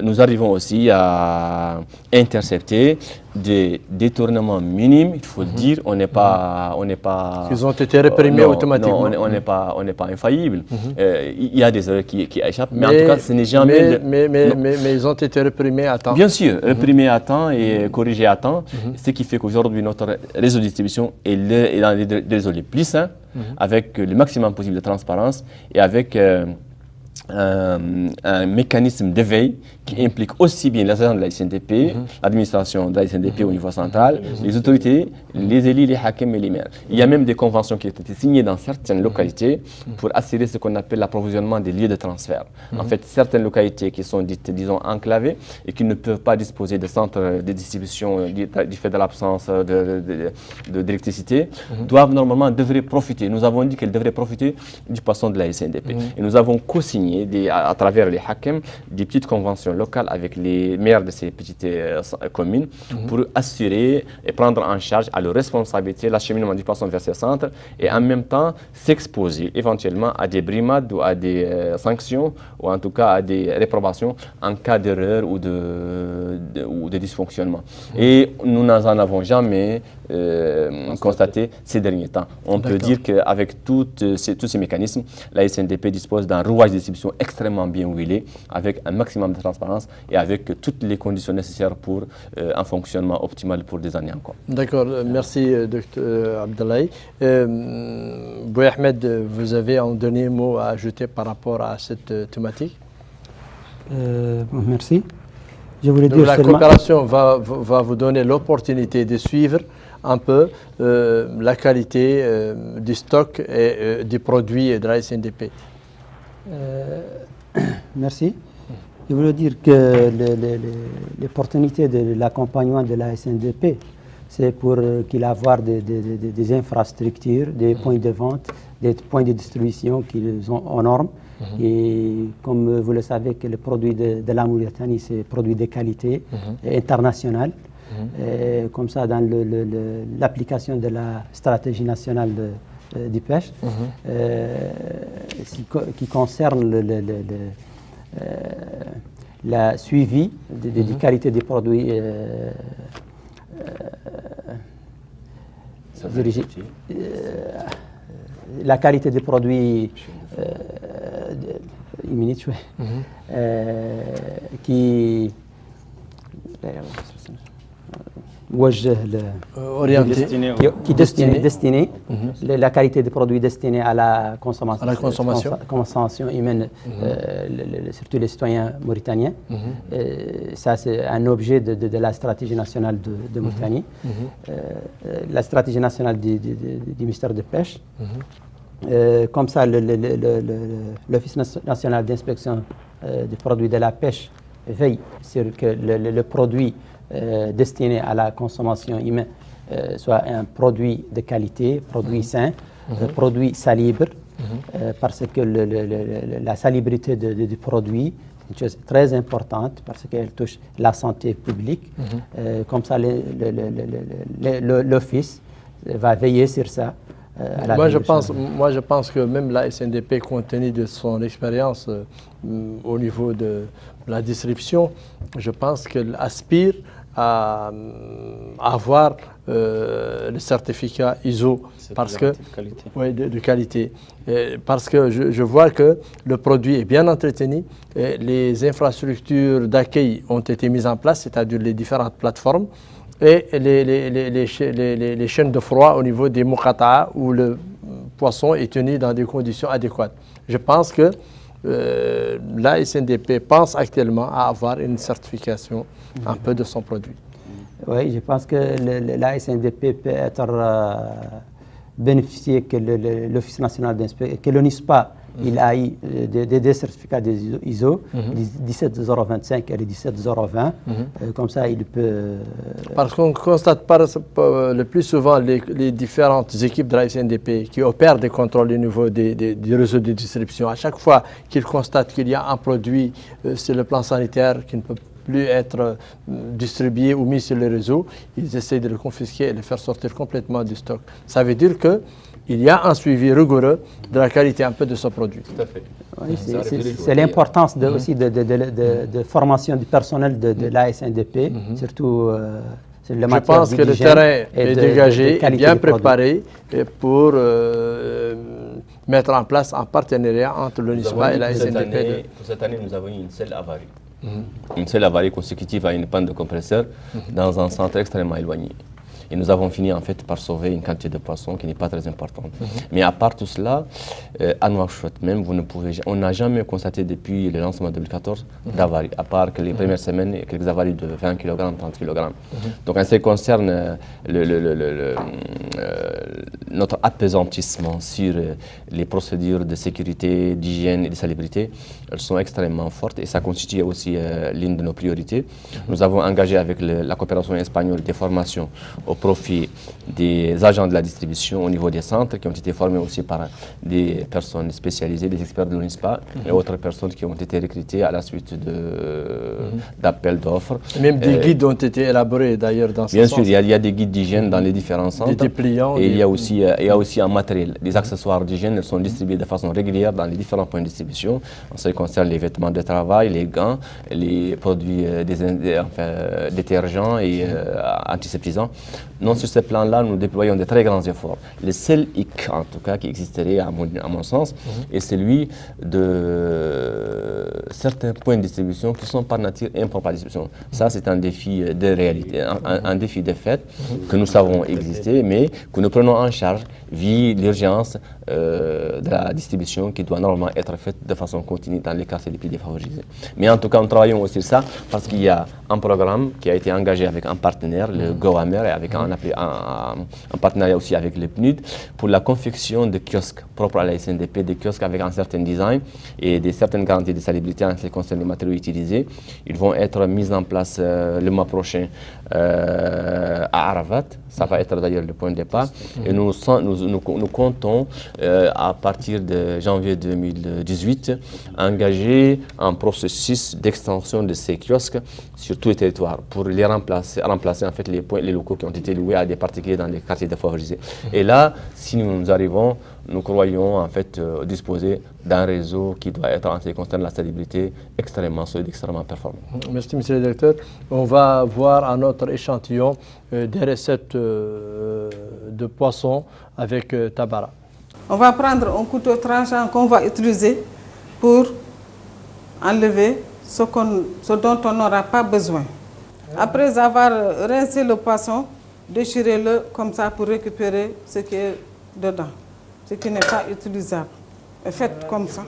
S4: nous arrivons aussi à intercepter des détournements minimes, il faut le dire. On n'est pas...
S1: Ils ont été réprimés automatiquement.
S4: Non, on n'est pas infaillible. Il y a des erreurs qui échappent, mais en tout cas, ce n'est jamais...
S1: Mais ils ont été réprimés à temps.
S4: Bien sûr, réprimés à temps et corrigés à temps, ce qui fait qu'aujourd'hui, notre réseau de distribution est dans les réseaux les plus sains, avec le maximum possible de transparence et avec... un mécanisme d'éveil qui implique aussi bien les agents de la SNDP, l'administration de la SNDP au niveau central, les autorités, les élus, les hakims et les maires. Il y a même des conventions qui ont été signées dans certaines localités pour assurer ce qu'on appelle l'approvisionnement des lieux de transfert. En fait, certaines localités qui sont dites, disons, enclavées et qui ne peuvent pas disposer de centres de distribution du fait de l'absence d'électricité, devraient profiter. Nous avons dit qu'elles devraient profiter du poisson de la SNDP. Et nous avons co-signé à travers les hakims des petites conventions locales avec les maires de ces petites communes pour assurer et prendre en charge à leur responsabilité l'acheminement du poisson vers ces centres et en même temps s'exposer éventuellement à des brimades ou à des sanctions ou en tout cas à des réprobations en cas d'erreur ou de dysfonctionnement. Et nous n'en avons jamais constaté ces derniers temps. On peut dire qu'avec tous ces mécanismes, la SNDP dispose d'un rouage de distribution extrêmement bien huilé, avec un maximum de transparence et avec toutes les conditions nécessaires pour un fonctionnement optimal pour des années encore.
S1: D'accord, merci Dr Abdoulaye. Bouy Ahmed, vous avez un dernier mot à ajouter par rapport à cette thématique?
S3: Merci. Je voulais dire
S1: la coopération va vous donner l'opportunité de suivre un peu la qualité du stock et des produits de la SNDP.
S3: Merci. Je voulais dire que l'opportunité de l'accompagnement de la SNDP, c'est pour qu'il ait des infrastructures, des points de vente, des points de distribution qui sont aux normes. Et comme vous le savez, que le produit de la Mauritanie, c'est un produit de qualité internationale. Comme ça, dans l'application de la stratégie nationale de pêche, qui concerne la suivi des qualités des produits la qualité des produits qui
S1: orienté,
S3: qui destiné la qualité des produits destinés à la consommation humaine, surtout les citoyens mauritaniens. Ça, c'est un objet de la stratégie nationale de Mauritanie. La stratégie nationale du ministère de Pêche. Comme ça, l'Office national d'inspection des produits de la pêche veille sur que le produit destiné à la consommation humaine soit un produit de qualité, produit sain, produit salubre, parce que la salubrité du produit est une chose très importante parce qu'elle touche la santé publique. Comme ça, l'Office va veiller sur ça.
S1: Moi je pense que même la SNDP, compte tenu de son expérience au niveau de la distribution, je pense qu'elle aspire à avoir le certificat ISO parce que, de qualité. Parce que je vois que le produit est bien entretenu, et les infrastructures d'accueil ont été mises en place, c'est-à-dire les différentes plateformes, et les chaînes de froid au niveau des mokata où le poisson est tenu dans des conditions adéquates. Je pense que la SNDP pense actuellement à avoir une certification un peu de son produit.
S3: Oui, je pense que la SNDP peut être bénéficier que l'Office national d'inspection, que l'ONISPA, il a eu des certificats des ISO, 17025 et les 17020. Comme ça, il peut...
S1: Parce qu'on constate le plus souvent les différentes équipes de la SNDP qui opèrent des contrôles au niveau du réseau de distribution. À chaque fois qu'ils constatent qu'il y a un produit sur le plan sanitaire qui ne peut plus être distribué ou mis sur le réseau, ils essayent de le confisquer et de le faire sortir complètement du stock. Ça veut dire qu'il y a un suivi rigoureux de la qualité un peu de ce produit.
S4: Tout à fait.
S3: Oui, c'est l'importance aussi de formation du personnel de la SNDP, surtout sur le matière.
S1: Je pense que le terrain est dégagé, bien préparé pour mettre en place un partenariat entre l'ONISPA et la SNDP.
S4: Pour cette année, nous avons eu une seule avarie. Une seule avarie consécutive à une panne de compresseur dans un centre extrêmement éloigné. Et nous avons fini en fait par sauver une quantité de poissons qui n'est pas très importante. Mais à part tout cela, à Nouakchott même, on n'a jamais constaté depuis le lancement 2014 d'avaries, à part que les premières semaines, quelques avaries de 20 kg, 30 kg. Donc en ce qui concerne notre apaisantissement sur les procédures de sécurité, d'hygiène et de salubrité, elles sont extrêmement fortes et ça constitue aussi l'une de nos priorités. Nous avons engagé avec la coopération espagnole des formations au profit des agents de la distribution au niveau des centres qui ont été formés aussi par des personnes spécialisées, des experts de l'ONISPA et autres personnes qui ont été recrutées à la suite d'appels d'offres.
S1: Même des guides ont été élaborés d'ailleurs dans ce sens.
S4: Bien sûr, il y a des guides d'hygiène dans les différents centres. Des
S1: dépliants.
S4: Et il y a aussi un matériel. Des accessoires d'hygiène, elles sont distribués de façon régulière dans les différents points de distribution. En ce qui concerne les vêtements de travail, les gants, les produits détergents et antiseptisants. Non, sur ce plan-là, nous déployons de très grands efforts. Le seul hic, en tout cas, qui existerait à mon sens, est celui de certains points de distribution qui sont par nature impropres à la distribution. Ça, c'est un défi de réalité, un défi de fait que nous savons exister, mais que nous prenons en charge via l'urgence de la distribution qui doit normalement être faite de façon continue dans les quartiers les plus défavorisés. Mais en tout cas, nous travaillons aussi sur ça parce qu'il y a un programme qui a été engagé avec un partenaire, le GOAMER, et avec un partenariat aussi avec le PNUD pour la confection de kiosques propres à la SNDP, des kiosques avec un certain design et certaines garanties de salubrité en ce qui concerne les matériaux utilisés. Ils vont être mis en place le mois prochain à Aravat. Ça va être d'ailleurs le point de départ. Et nous comptons, à partir de janvier 2018, engager un processus d'extension de ces kiosques sur tout le territoire pour les remplacer en fait les locaux qui ont été loués à des particuliers dans les quartiers défavorisés. Et là, si nous arrivons, nous croyons en fait disposer d'un réseau qui doit être en ce qui concerne la salubrité extrêmement solide, extrêmement performant.
S1: Merci, monsieur le directeur. On va voir un autre échantillon des recettes de poissons avec Tabara.
S6: On va prendre un couteau tranchant qu'on va utiliser pour enlever ce dont on n'aura pas besoin. Après avoir rincé le poisson, déchirez-le comme ça pour récupérer ce qui est dedans, ce qui n'est pas utilisable. Et faites comme ça.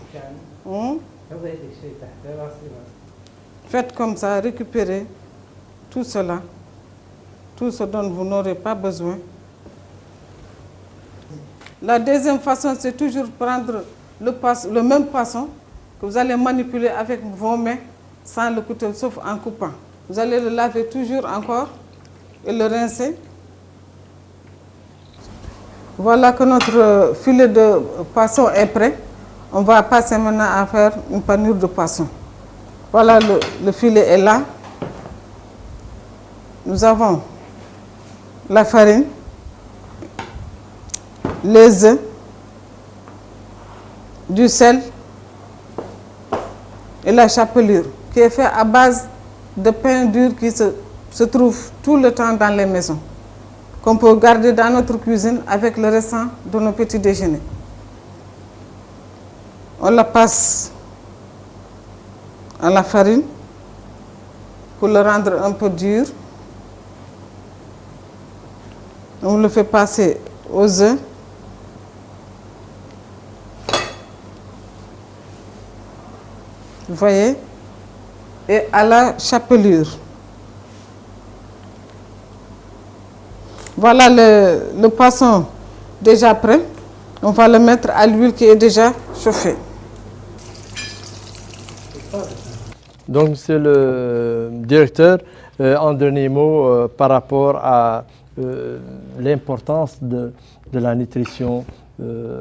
S6: Faites comme ça, récupérez tout cela, tout ce dont vous n'aurez pas besoin. La deuxième façon, c'est toujours prendre le même poisson que vous allez manipuler avec vos mains sans le couteau, sauf en coupant. Vous allez le laver toujours encore et le rincer. Voilà que notre filet de poisson est prêt. On va passer maintenant à faire une panure de poisson. Voilà, le filet est là. Nous avons la farine, les œufs, du sel et la chapelure qui est fait à base de pain dur qui se trouve tout le temps dans les maisons, qu'on peut garder dans notre cuisine avec le restant de nos petits déjeuners. On la passe à la farine pour le rendre un peu dur. On le fait passer aux œufs. Vous voyez? Et à la chapelure. Voilà le poisson déjà prêt. On va le mettre à l'huile qui est déjà chauffée.
S1: Donc, Monsieur le directeur, en dernier mot par rapport à l'importance de la nutrition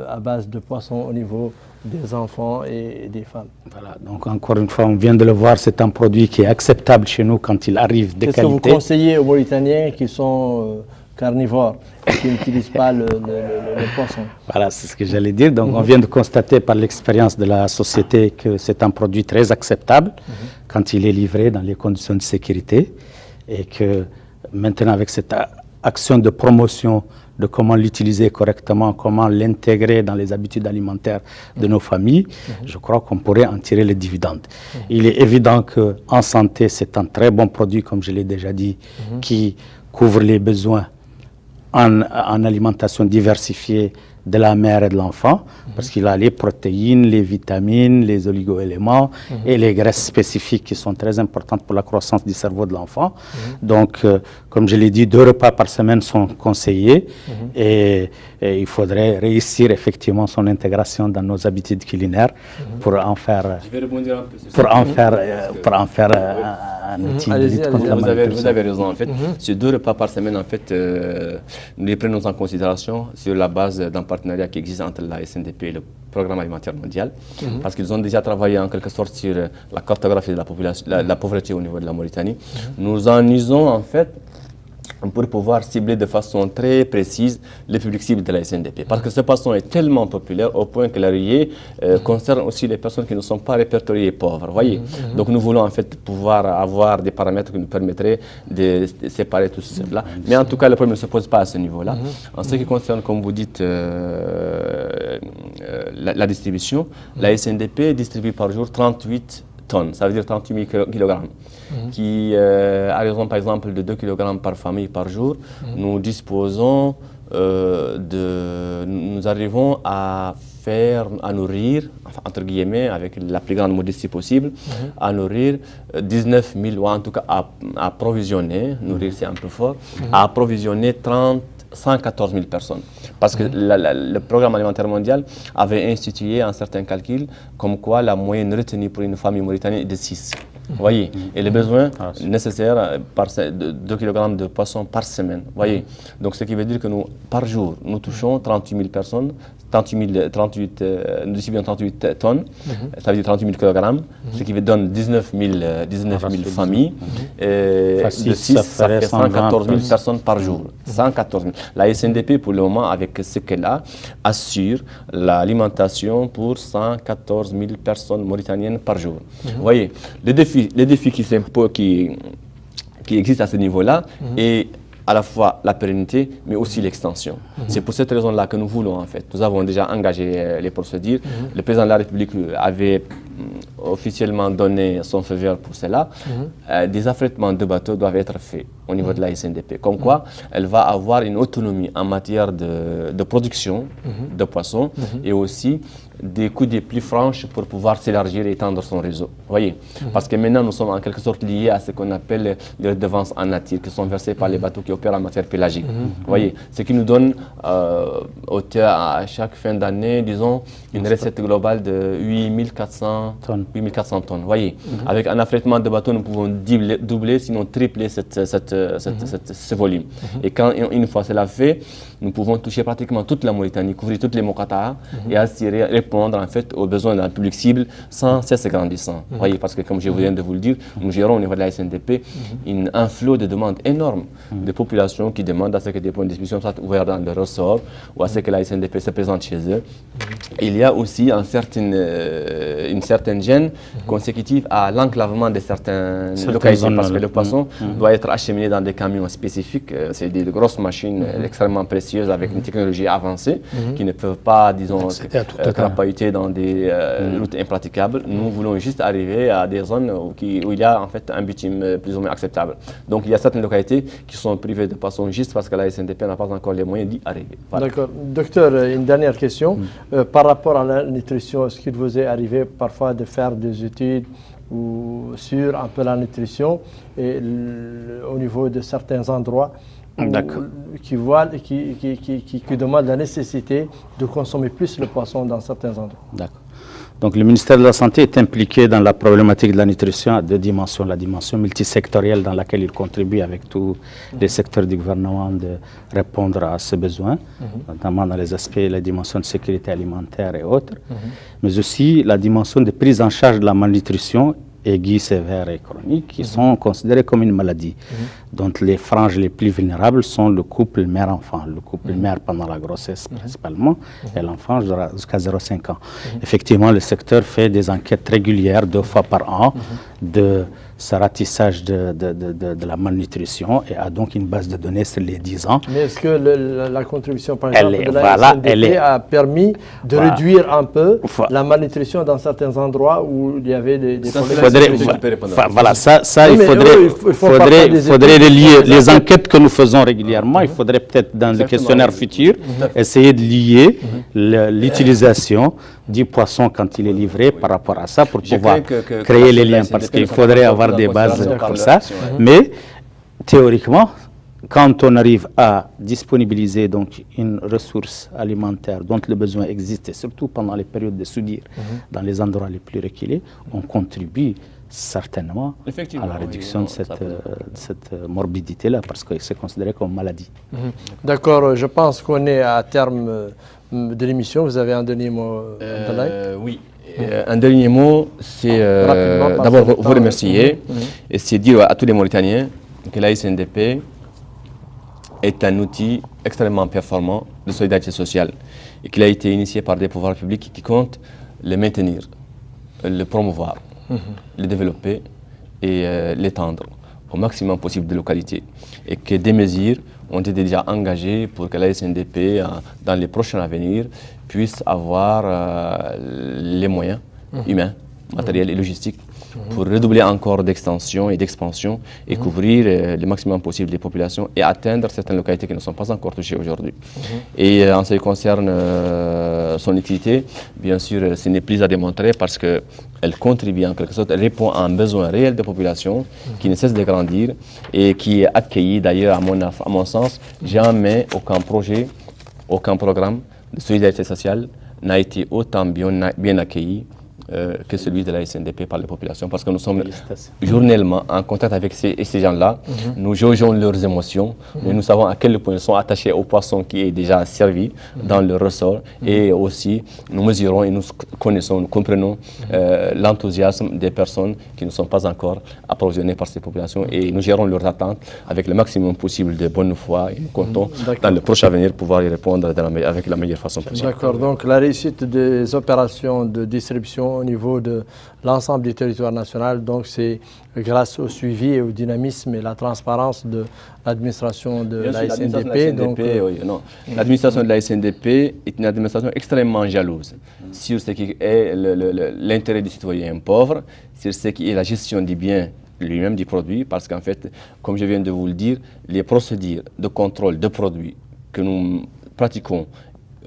S1: à base de poisson au niveau des enfants et des femmes.
S5: Voilà, donc encore une fois, on vient de le voir, c'est un produit qui est acceptable chez nous quand il arrive de qualité.
S1: Qu'est-ce que vous conseillez aux Mauritaniens qui sont carnivores, qui n'utilisent pas le poisson?
S5: Voilà, c'est ce que j'allais dire. Donc on vient de constater par l'expérience de la société que c'est un produit très acceptable quand il est livré dans les conditions de sécurité et que maintenant avec cette action de promotion de comment l'utiliser correctement, comment l'intégrer dans les habitudes alimentaires de nos familles, je crois qu'on pourrait en tirer les dividendes. Il est évident qu'en santé, c'est un très bon produit, comme je l'ai déjà dit, qui couvre les besoins en alimentation diversifiée de la mère et de l'enfant, parce qu'il a les protéines, les vitamines, les oligo-éléments et les graisses spécifiques qui sont très importantes pour la croissance du cerveau de l'enfant. Donc, comme je l'ai dit, 2 repas par semaine sont conseillés et il faudrait réussir effectivement son intégration dans nos habitudes culinaires pour en faire, un outil de lutte contre la malnutrition.
S4: Vous avez raison, en fait. Ces 2 repas par semaine, en fait, nous les prenons en considération sur la base d'un partenariat qui existe entre la SNDP et le Programme alimentaire mondial, parce qu'ils ont déjà travaillé en quelque sorte sur la cartographie de la population, la pauvreté au niveau de la Mauritanie. Nous en usons en fait pour pouvoir cibler de façon très précise les publics cibles de la SNDP. Parce que ce poisson est tellement populaire au point que la riée concerne aussi les personnes qui ne sont pas répertoriées pauvres. Voyez. Donc nous voulons en fait pouvoir avoir des paramètres qui nous permettraient de séparer tout cela. Mais en tout cas, le problème ne se pose pas à ce niveau-là. En ce qui concerne, comme vous dites, la distribution, la SNDP distribue par jour 38 tonnes, ça veut dire 38 000 kg, qui, à raison par exemple de 2 kg par famille par jour, nous disposons nous arrivons à nourrir, enfin, entre guillemets, avec la plus grande modestie possible, à nourrir 19 000, ou en tout cas à approvisionner, nourrir c'est un peu fort, à approvisionner 114 000 personnes. Parce que le Programme alimentaire mondial avait institué un certain calcul comme quoi la moyenne retenue pour une famille mauritanienne est de 6. Voyez, et les besoins nécessaires de 2 kg de poisson par semaine. Voyez, donc ce qui veut dire que nous, par jour, nous touchons 38 000 personnes, nous distribuons 38 tonnes, ça veut dire 38 000 kg, ce qui donne 19 000 familles. De 6, ça fait 114 000 personnes par jour. 114 000. La SNDP, pour le moment, avec ce qu'elle a, assure l'alimentation pour 114 000 personnes mauritaniennes par jour. Vous voyez, les défis qui existent à ce niveau-là, et à la fois la pérennité, mais aussi l'extension. C'est pour cette raison-là que nous voulons, en fait. Nous avons déjà engagé les procédures. Le président de la République avait officiellement donné son feu vert pour cela. Des affrètements de bateaux doivent être faits au niveau de la SNDP. Comme quoi, elle va avoir une autonomie en matière de production de poissons et aussi des coudées plus franches pour pouvoir s'élargir et étendre son réseau. Voyez, parce que maintenant nous sommes en quelque sorte liés à ce qu'on appelle les redevances en nature qui sont versées par les bateaux qui opèrent en matière pélagique. Voyez, ce qui nous donne à chaque fin d'année, disons, une recette globale de 8400 tonnes. Voyez, avec un affrètement de bateaux, nous pouvons doubler, sinon tripler ce volume. Et quand une fois cela fait, nous pouvons toucher pratiquement toute la Mauritanie, couvrir toutes les Mokata et assurer, répondre en fait aux besoins d'un public cible sans cesse grandissant. Voyez, parce que comme je viens de vous le dire, nous gérons au niveau de la SNDP un flot de demandes énorme de populations qui demandent à ce que des points de distribution soient ouverts dans le ressort ou à ce que la SNDP se présente chez eux. Il y a aussi une certaine gêne consécutive à l'enclavement de certaines localités parce que le poisson doit être acheminé dans des camions spécifiques. C'est des grosses machines extrêmement précieuses avec une technologie avancée qui ne peuvent pas, disons, crapahuter dans des routes impraticables. Nous voulons juste arriver à des zones où il y a en fait un bitume plus ou moins acceptable. Donc il y a certaines localités qui sont privées de poissons juste parce que la SNDP n'a pas encore les moyens d'y arriver. Voilà.
S1: D'accord. Docteur, une dernière question. Par rapport à la nutrition, est-ce qu'il vous est arrivé parfois de faire des études sur un peu la nutrition et au niveau de certains endroits qui demandent la nécessité de consommer plus le poisson dans certains endroits?
S5: D'accord. Donc le ministère de la Santé est impliqué dans la problématique de la nutrition à deux dimensions. La dimension multisectorielle dans laquelle il contribue avec tous les secteurs du gouvernement de répondre à ces besoins, notamment dans les aspects, la dimension de sécurité alimentaire et autres, mais aussi la dimension de prise en charge de la malnutrition aiguë, sévère et chronique, qui sont considérées comme une maladie, dont les franges les plus vulnérables sont le couple mère-enfant, le couple mère pendant la grossesse principalement, et l'enfant jusqu'à 0,5 ans. Effectivement, le secteur fait des enquêtes régulières 2 fois par an de ce ratissage de la malnutrition et a donc une base de données sur les 10 ans.
S1: Mais est-ce que la contribution, par exemple, de la SNDP a permis de réduire un peu la malnutrition dans certains endroits où il y avait des problèmes?
S5: Il faudrait relier les enquêtes que nous faisons régulièrement. Il faudrait peut-être dans le questionnaire futur essayer de lier l'utilisation du poisson quand il est livré par rapport à ça pour pouvoir créer les liens, parce qu'il faudrait avoir des bases comme ça. Mais théoriquement, quand on arrive à disponibiliser donc une ressource alimentaire dont le besoin existe, et surtout pendant les périodes de soudure, dans les endroits les plus reculés, on contribue certainement à la réduction de cette morbidité-là, parce que c'est considéré comme maladie.
S1: D'accord, je pense qu'on est à terme de l'émission. Vous avez un dernier mot,
S4: oui. Un dernier mot, c'est d'abord vous remercier et c'est dire à tous les Mauritaniens que la SNDP est un outil extrêmement performant de solidarité sociale et qu'il a été initié par des pouvoirs publics qui comptent le maintenir, le promouvoir, le développer et l'étendre au maximum possible de localités. Et que des mesures ont été déjà engagées pour que la SNDP, dans les prochains à venir, puisse avoir les moyens humains, matériels et logistiques pour redoubler encore d'extension et d'expansion et couvrir le maximum possible des populations et atteindre certaines localités qui ne sont pas encore touchées aujourd'hui. Et en ce qui concerne son utilité, bien sûr, ce n'est plus à démontrer parce qu'elle contribue en quelque sorte, elle répond à un besoin réel de population qui ne cesse de grandir et qui est accueilli d'ailleurs, à mon sens, jamais aucun projet, aucun programme de solidarité sociale n'a été autant bien accueilli que celui de la SNDP par les populations, parce que nous sommes journellement en contact avec ces gens-là. Nous jaugeons leurs émotions, mais nous savons à quel point ils sont attachés au poisson qui est déjà servi dans le ressort, et aussi nous mesurons et nous connaissons, nous comprenons l'enthousiasme des personnes qui ne sont pas encore approvisionnées par ces populations, et nous gérons leurs attentes avec le maximum possible de bonne foi, et nous comptons dans le prochain avenir pouvoir y répondre avec la meilleure façon possible.
S1: D'accord, donc la réussite des opérations de distribution distribution au niveau de l'ensemble du territoire national. Donc c'est grâce au suivi et au dynamisme et la transparence de l'administration de la SNDP.
S2: L'administration de la SNDP est une administration extrêmement jalouse sur ce qui est l'intérêt du citoyen pauvre, sur ce qui est la gestion des biens lui-même des produits, parce qu'en fait, comme je viens de vous le dire, les procédures de contrôle de produits que nous pratiquons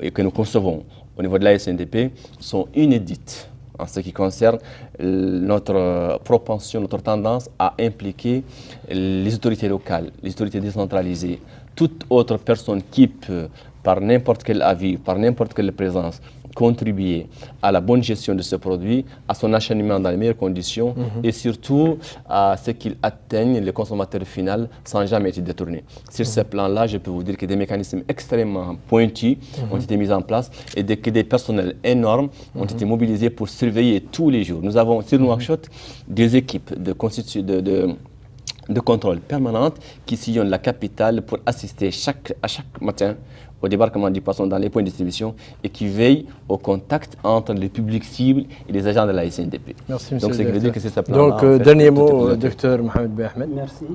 S2: et que nous concevons au niveau de la SNDP sont inédites en ce qui concerne notre propension, notre tendance à impliquer les autorités locales, les autorités décentralisées, toute autre personne qui peut, par n'importe quel avis, par n'importe quelle présence, contribuer à la bonne gestion de ce produit, à son acheminement dans les meilleures conditions et surtout à ce qu'il atteigne le consommateur final sans jamais être détourné. Sur ce plan-là, je peux vous dire que des mécanismes extrêmement pointus ont été mis en place et que des personnels énormes ont été mobilisés pour surveiller tous les jours. Nous avons sur Nouakchott des équipes de contrôle permanente qui sillonnent la capitale pour assister à chaque matin au débarquement du poisson dans les points de distribution et qui veillent au contact entre le public cible et les agents de la SNDP.
S1: Merci, monsieur.
S2: Donc, c'est veut dire que c'est ça.
S1: Donc, dernier mot, docteur Mohamed Bouahmed.
S3: Merci.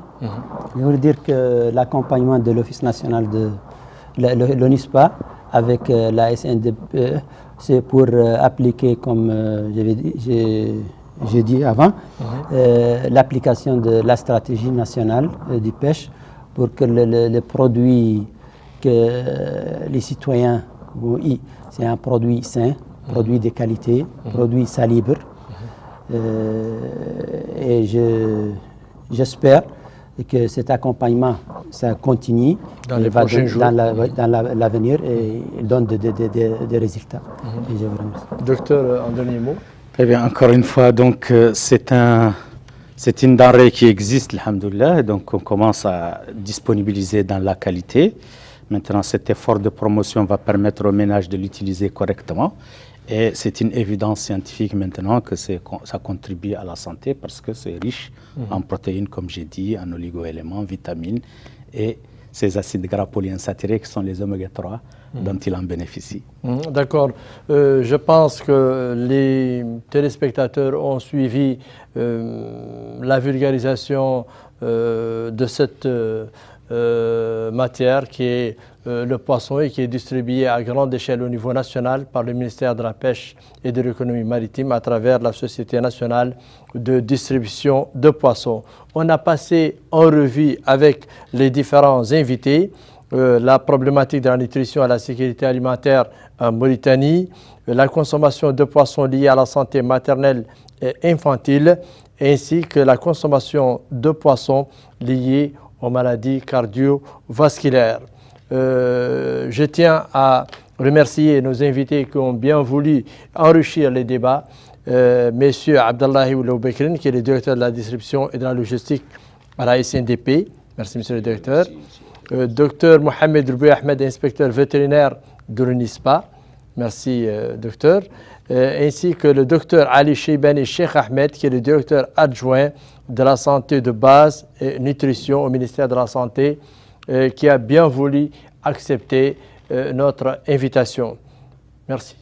S3: Je voulais dire que l'accompagnement de l'Office national de l'ONISPA avec la SNDP, c'est pour appliquer, comme j'ai dit avant, l'application de la stratégie nationale du pêche pour que les produits que les citoyens, c'est un produit sain, produit de qualité, produit salibre. Et j'espère que cet accompagnement, ça continue
S1: dans les prochains jours.
S3: Dans l'avenir et il donne des résultats. Et je vous remercie.
S1: Docteur, en dernier mot.
S5: Eh bien, encore une fois, donc, c'est une denrée qui existe, alhamdoulilah, donc on commence à disponibiliser dans la qualité. Maintenant, cet effort de promotion va permettre aux ménages de l'utiliser correctement. Et c'est une évidence scientifique maintenant que ça contribue à la santé parce que c'est riche en protéines, comme j'ai dit, en oligo-éléments, vitamines et ces acides gras polyinsaturés qui sont les oméga 3 dont il en bénéficie.
S1: D'accord. Je pense que les téléspectateurs ont suivi la vulgarisation de cette matière qui est le poisson et qui est distribué à grande échelle au niveau national par le ministère de la Pêche et de l'Économie maritime à travers la Société nationale de distribution de poissons. On a passé en revue avec les différents invités la problématique de la nutrition et la sécurité alimentaire en Mauritanie, la consommation de poissons liée à la santé maternelle et infantile, ainsi que la consommation de poissons liée aux maladies cardiovasculaires. Je tiens à remercier nos invités qui ont bien voulu enrichir les débats. Monsieur Abdallahi Ouloubekrin, qui est le directeur de la distribution et de la logistique à la SNDP. Merci, monsieur le directeur. Docteur Mohamed Bouahmed, inspecteur vétérinaire de l'UNISPA. Merci, docteur. Ainsi que le docteur Ali Cheibani Cheikh Ahmed, qui est le directeur adjoint de la santé de base et nutrition au ministère de la Santé, qui a bien voulu accepter notre invitation. Merci.